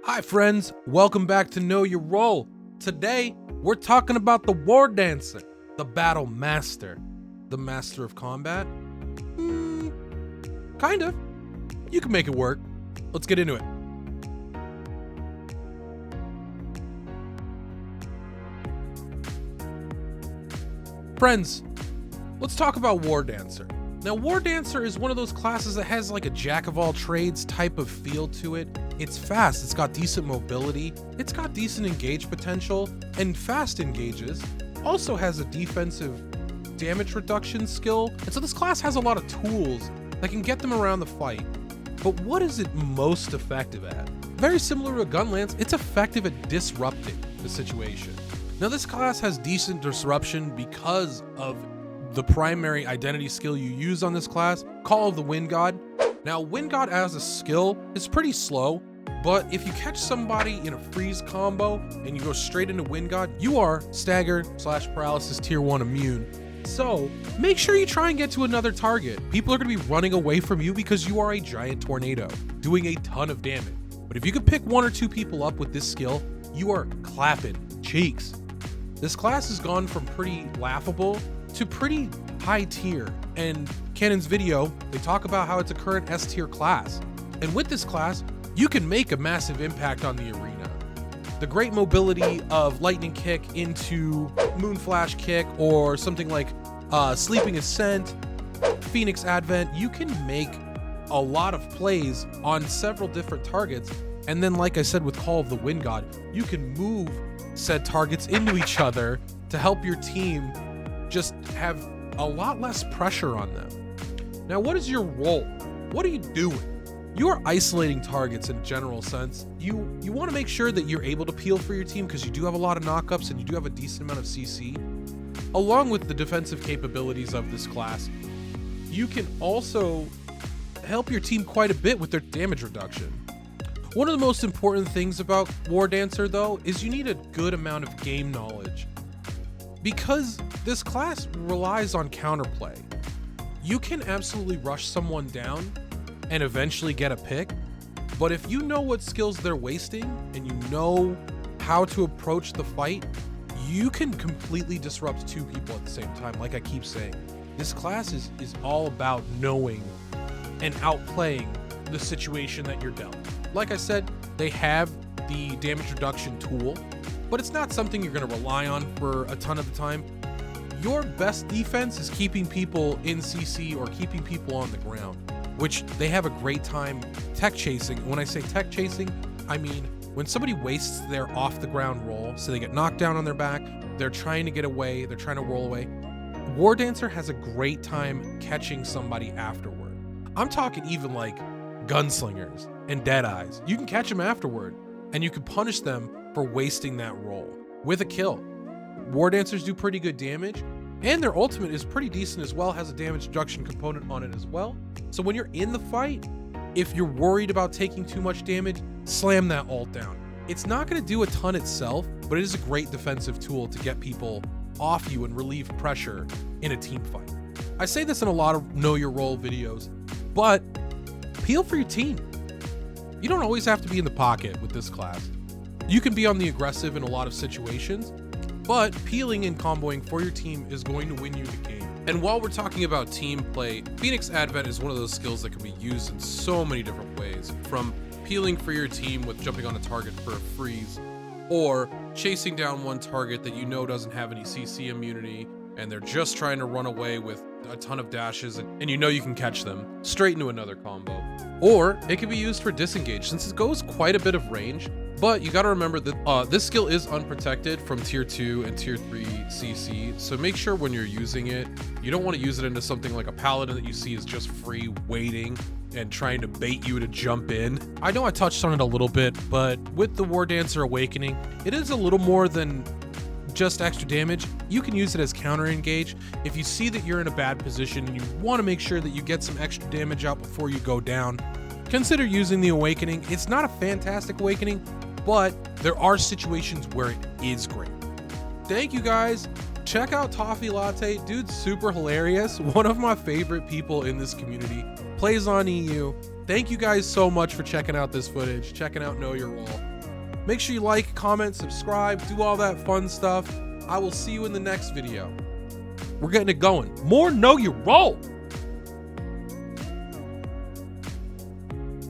Hi friends, welcome back to Know Your Role. Today, we're talking about the WARDANCER, the Battle Master. The Master of Combat? Kind of. You can make it work. Let's get into it. Friends, let's talk about WARDANCER. Now, WARDANCER is one of those classes that has like a jack-of-all-trades type of feel to it. It's fast, it's got decent mobility, it's got decent engage potential, and fast engages. Also has a defensive damage reduction skill, and so this class has a lot of tools that can get them around the fight. But what is it most effective at? Very similar to a gun lance, it's effective at disrupting the situation. Now, this class has decent disruption because of the primary identity skill you use on this class, Call of the Wind God. Now, Wind God as a skill is pretty slow, but if you catch somebody in a freeze combo and you go straight into Wind God, you are stagger/paralysis tier 1 immune. So make sure you try and get to another target. People are going to be running away from you because you are a giant tornado doing a ton of damage. But if you can pick one or two people up with this skill, you are clapping cheeks. This class has gone from pretty laughable to pretty high tier, and Cannon's video, they talk about how it's a current S tier class. And with this class, you can make a massive impact on the arena. The great mobility of Lightning Kick into Moonflash Kick, or something like Sleeping Ascent, Phoenix Advent, you can make a lot of plays on several different targets. And then, like I said, with Call of the Wind God, you can move said targets into each other to help your team just have a lot less pressure on them. Now, what is your role? What are you doing? You are isolating targets in a general sense. You want to make sure that you're able to peel for your team because you do have a lot of knockups and you do have a decent amount of CC. Along with the defensive capabilities of this class, you can also help your team quite a bit with their damage reduction. One of the most important things about WARDANCER, though, is you need a good amount of game knowledge, because this class relies on counterplay. You can absolutely rush someone down and eventually get a pick, but if you know what skills they're wasting and you know how to approach the fight, you can completely disrupt two people at the same time. Like I keep saying, this class is all about knowing and outplaying the situation that you're dealt. Like I said, they have the damage reduction tool, but it's not something you're going to rely on for a ton of the time. Your best defense is keeping people in CC or keeping people on the ground, which they have a great time tech chasing. When I say tech chasing, I mean when somebody wastes their off the ground roll, so they get knocked down on their back, they're trying to get away, they're trying to roll away. WARDANCER has a great time catching somebody afterward. I'm talking even like gunslingers and deadeyes. You can catch them afterward and you can punish them for wasting that roll with a kill. WARDANCERs do pretty good damage, and their ultimate is pretty decent as well, has a damage reduction component on it as well. So when you're in the fight, if you're worried about taking too much damage, slam that ult down. It's not going to do a ton itself, but it is a great defensive tool to get people off you and relieve pressure in a team fight. I say this in a lot of Know Your Role videos, but peel for your team. You don't always have to be in the pocket with this class. You can be on the aggressive in a lot of situations, but peeling and comboing for your team is going to win you the game. And while we're talking about team play, Phoenix Advent is one of those skills that can be used in so many different ways, from peeling for your team with jumping on a target for a freeze, or chasing down one target that you know doesn't have any CC immunity and they're just trying to run away with a ton of dashes and you know you can catch them straight into another combo. Or it can be used for disengage, since it goes quite a bit of range, but you got to remember that this skill is unprotected from tier 2 and tier 3 CC, so make sure when you're using it, you don't want to use it into something like a paladin that you see is just free waiting and trying to bait you to jump in. I know I touched on it a little bit, but with the WARDANCER Awakening, it is a little more than just extra damage. You can use it as counter engage. If you see that you're in a bad position and you want to make sure that you get some extra damage out before you go down, consider using the Awakening. It's not a fantastic Awakening, but there are situations where it is great. Thank you guys. Check out Toffee Latte. Dude's super hilarious. One of my favorite people in this community. Plays on EU. Thank you guys so much for checking out this footage, checking out Know Your Role. Make sure you like, comment, subscribe, do all that fun stuff. I will see you in the next video. We're getting it going. More Know Your Role.